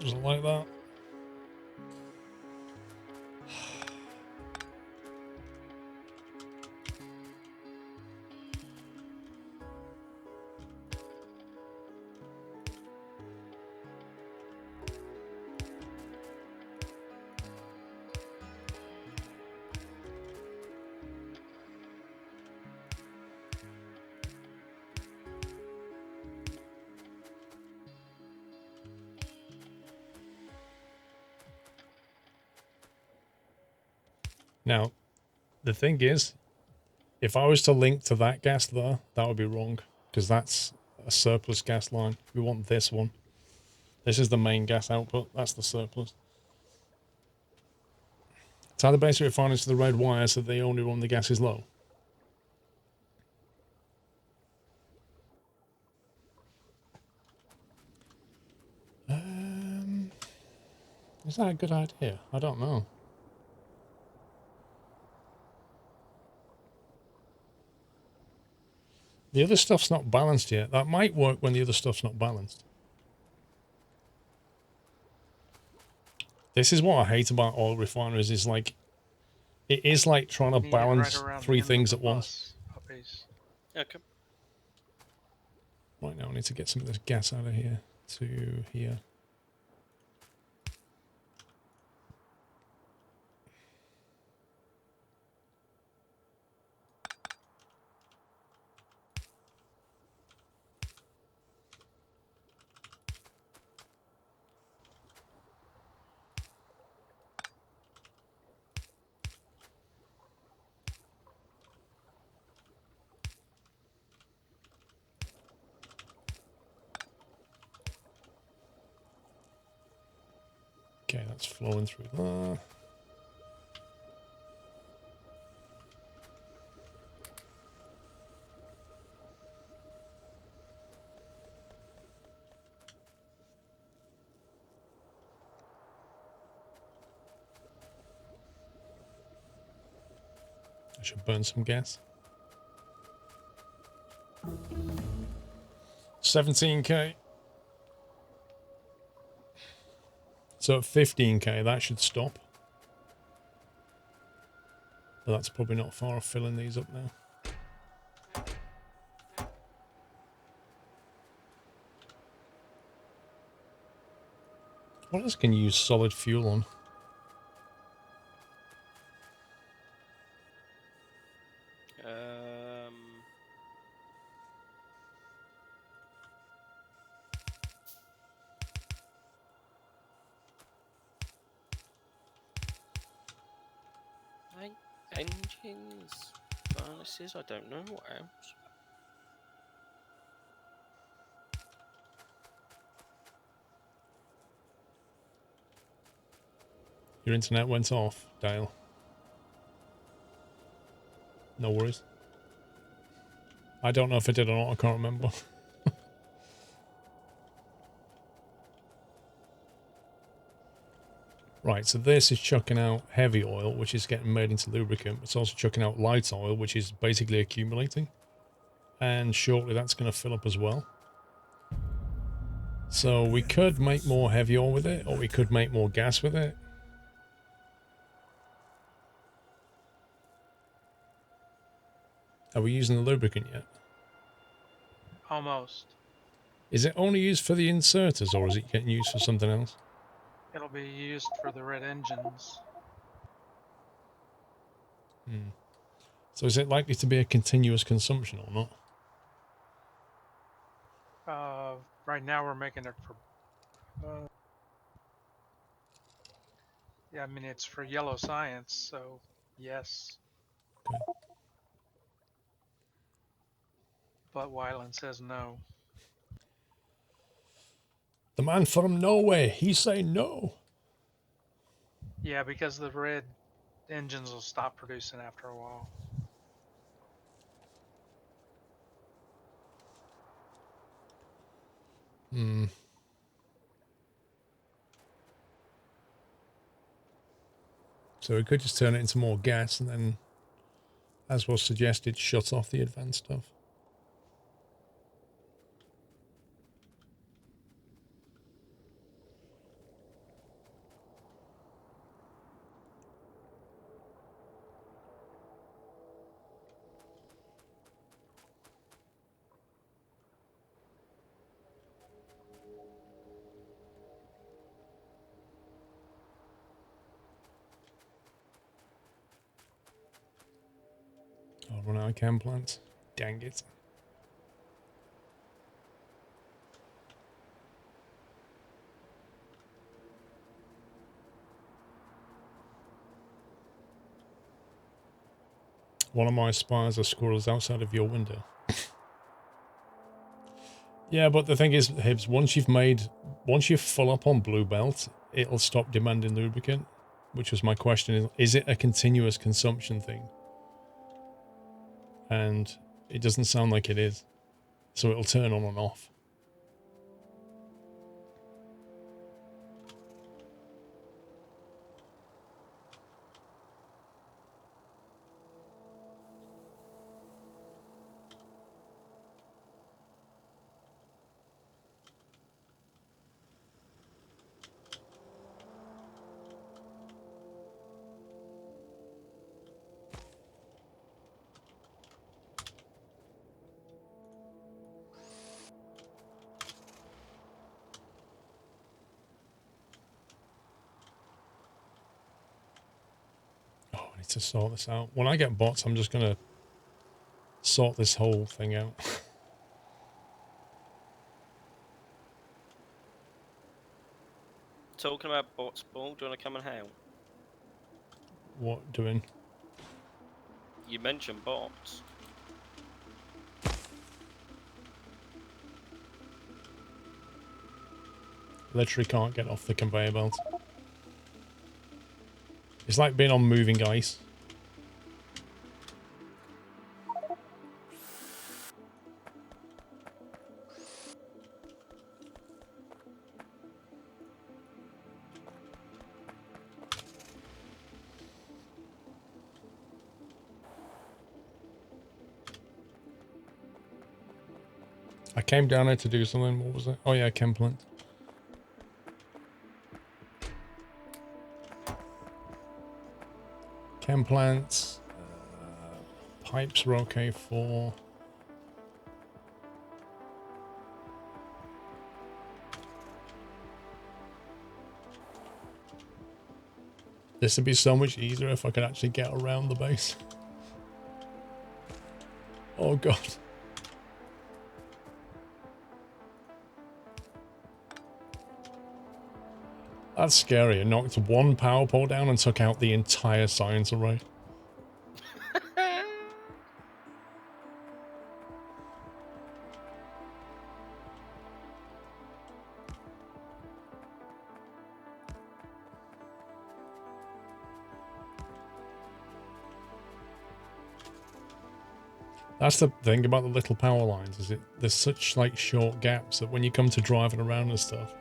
Doesn't like that. Now, the thing is, if I was to link to that gas there, that would be wrong, because that's a surplus gas line. We want this one. This is the main gas output. That's the surplus. Tie the basic refineries to the red wire so they only run the gas is low. Is that a good idea? I don't know. The other stuff's not balanced yet. That might work when the other stuff's not balanced. This is what I hate about oil refineries, is like, it is like trying to Need it balance right around the three end of things the at once. bus, puppies. Okay. Right now I need to get some of this gas out of here to here. Okay, that's flowing through there. I should burn some gas. 17k. So at 15k, that should stop. But that's probably not far off filling these up now. What else can you use solid fuel on? Um, engines, furnaces. I don't know what else. Your internet went off, Dale. No worries. I don't know if it did or not, I can't remember. Right, so this is chucking out heavy oil, which is getting made into lubricant. It's also chucking out light oil, which is basically accumulating. And shortly that's going to fill up as well. So we could make more heavy oil with it, or we could make more gas with it. Are we using the lubricant yet? Almost. Is it only used for the inserters, or is it getting used for something else? It'll be used for the red engines. So is it likely to be a continuous consumption or not? Right now we're making it for. Yeah, I mean it's for yellow science, so yes. Okay. But Wyland says no. The man from nowhere, he say no. Yeah, because the red engines will stop producing after a while. So we could just turn it into more gas and then, as was suggested, shut off the advanced stuff. I'll run out of chem plants. Dang it. One of my spies are squirrels outside of your window. Yeah, but the thing is, Hibbs, once you're full up on blue belt, it'll stop demanding lubricant, which was my question. Is it a continuous consumption thing? And it doesn't sound like it is. So it'll turn on and off. Oh, I need to sort this out. When I get bots, I'm just going to sort this whole thing out. Talking about bots, Paul, do you want to come and help? What doing? You mentioned bots. Literally can't get off the conveyor belt. It's like being on moving ice. I came down here to do something. What was it? Oh yeah, chem plant. Chem plants. Pipes were okay for. This would be so much easier if I could actually get around the base. Oh god. That's scary. It knocked one power pole down and took out the entire science array. That's the thing about the little power lines, is there's such like short gaps that when you come to driving around and stuff,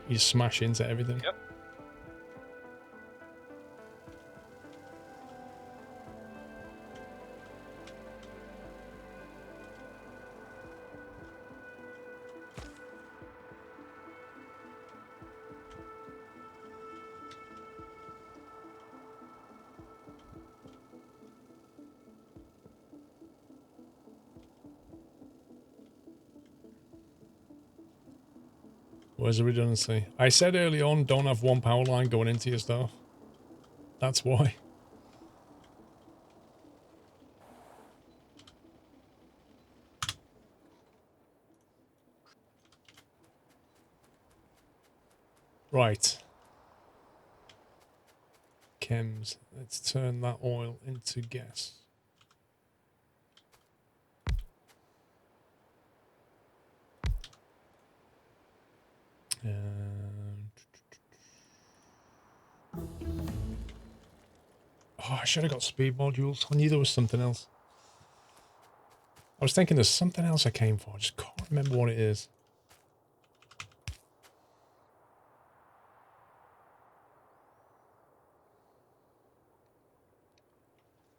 you smash into everything. Yep. Where's the redundancy? I said early on, don't have one power line going into your stuff. That's why. Right. Chems. Let's turn that oil into gas. Oh, I should have got speed modules. I knew there was something else. I was thinking there's something else I came for. I just can't remember what it is.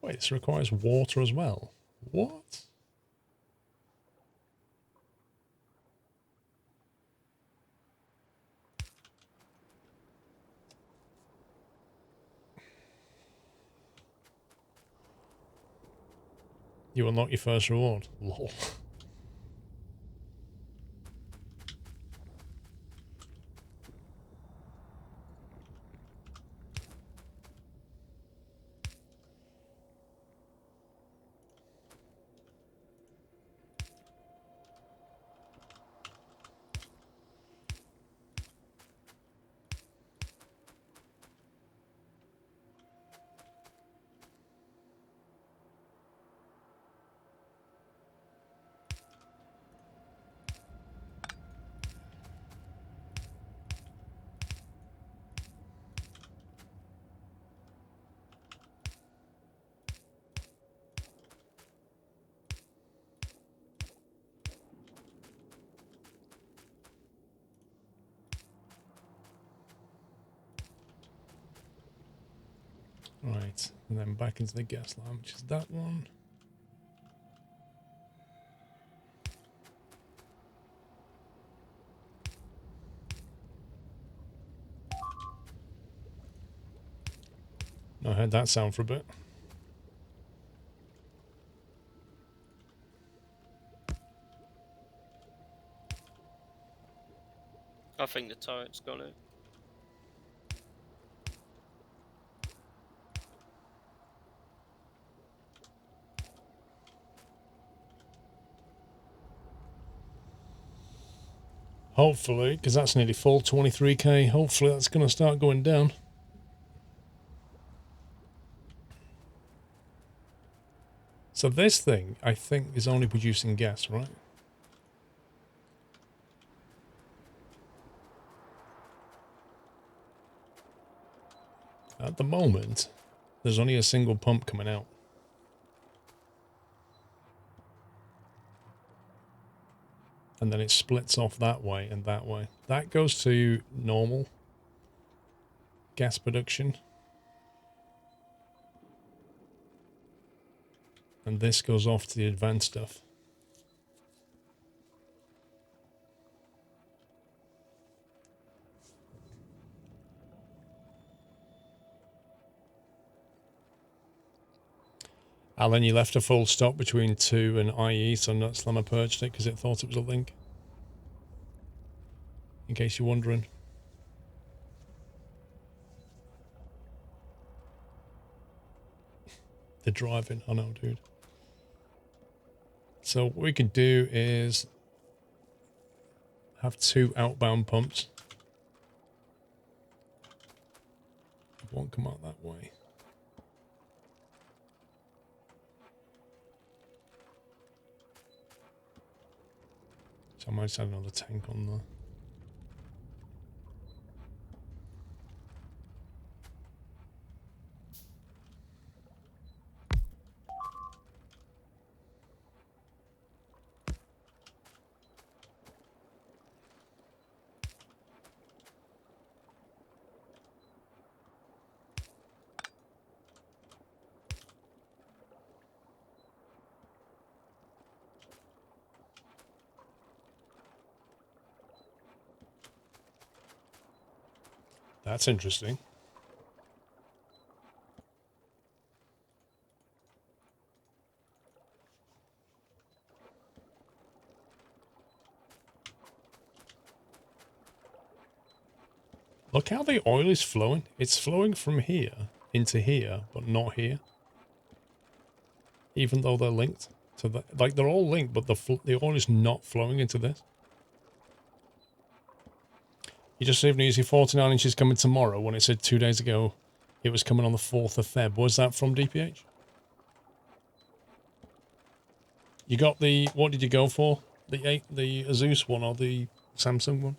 Wait, this requires water as well. What? You unlock your first reward. Lol. Right, and then back into the gas line, which is that one. I heard that sound for a bit. I think the turret's got it. Hopefully, because that's nearly full, 23k. Hopefully that's going to start going down. So this thing, I think, is only producing gas, right? At the moment, there's only a single pump coming out. And then it splits off that way and that way. That goes to normal gas production. And this goes off to the advanced stuff. Alan, you left a full stop between 2 and IE, so Nutslammer purged it because it thought it was a link. In case you're wondering. The driving, I know, dude. So what we could do is have 2 outbound pumps. One come out that way. So I might just add another tank on there. That's interesting. Look how the oil is flowing. It's flowing from here into here, but not here. Even though they're linked to the, like they're all linked, but the oil is not flowing into this. You just saved news. 49 inches coming tomorrow when it said 2 days ago it was coming on the 4th of Feb. Was that from DPH? You got the, what did you go for? The Asus one or the Samsung one?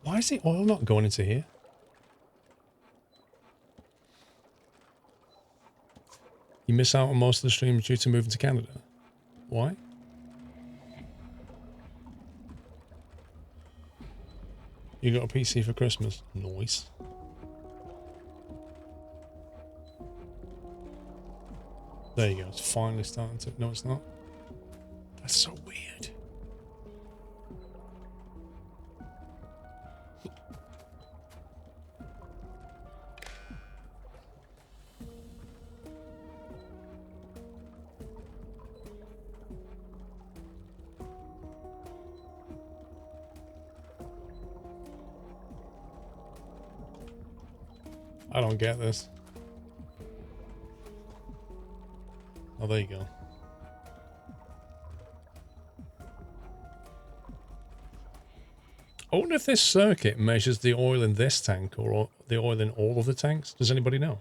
Why is the oil not going into here? You miss out on most of the streams due to moving to Canada. Why? You got a PC for Christmas. Nice. There you go. It's finally starting to... No, it's not. That's so weird. I don't get this. Oh, there you go. I wonder if this circuit measures the oil in this tank or the oil in all of the tanks. Does anybody know?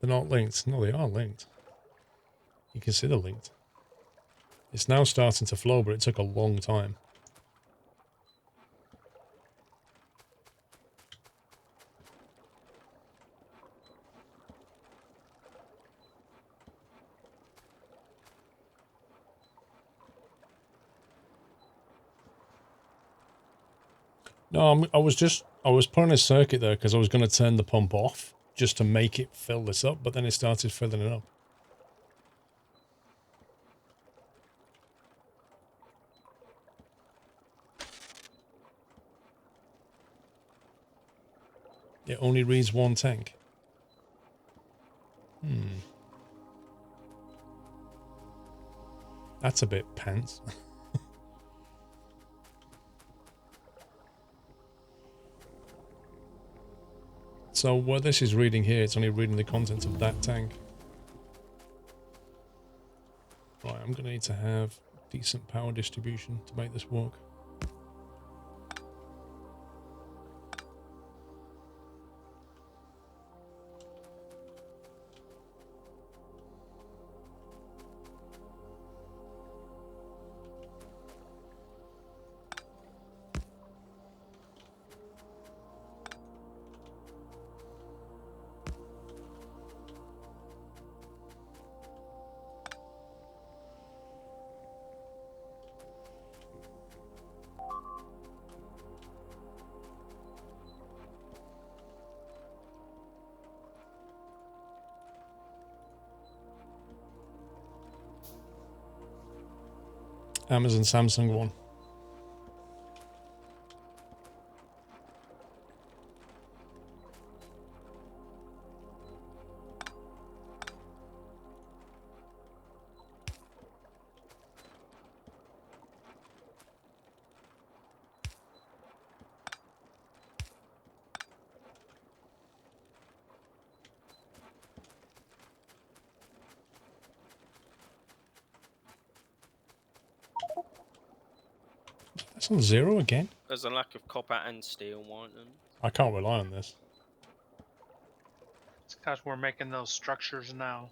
They're not linked. No, they are linked. You can see they're linked. It's now starting to flow, but it took a long time. No, I was putting a circuit there because I was going to turn the pump off just to make it fill this up, but then it started filling it up. It only reads one tank. That's a bit pants. So what this is reading here, it's only reading the contents of that tank. Right, I'm going to need to have decent power distribution to make this work. Amazon Samsung one. That's on 0 again. There's a lack of copper and steel, Whiteland. I can't rely on this. It's because we're making those structures now.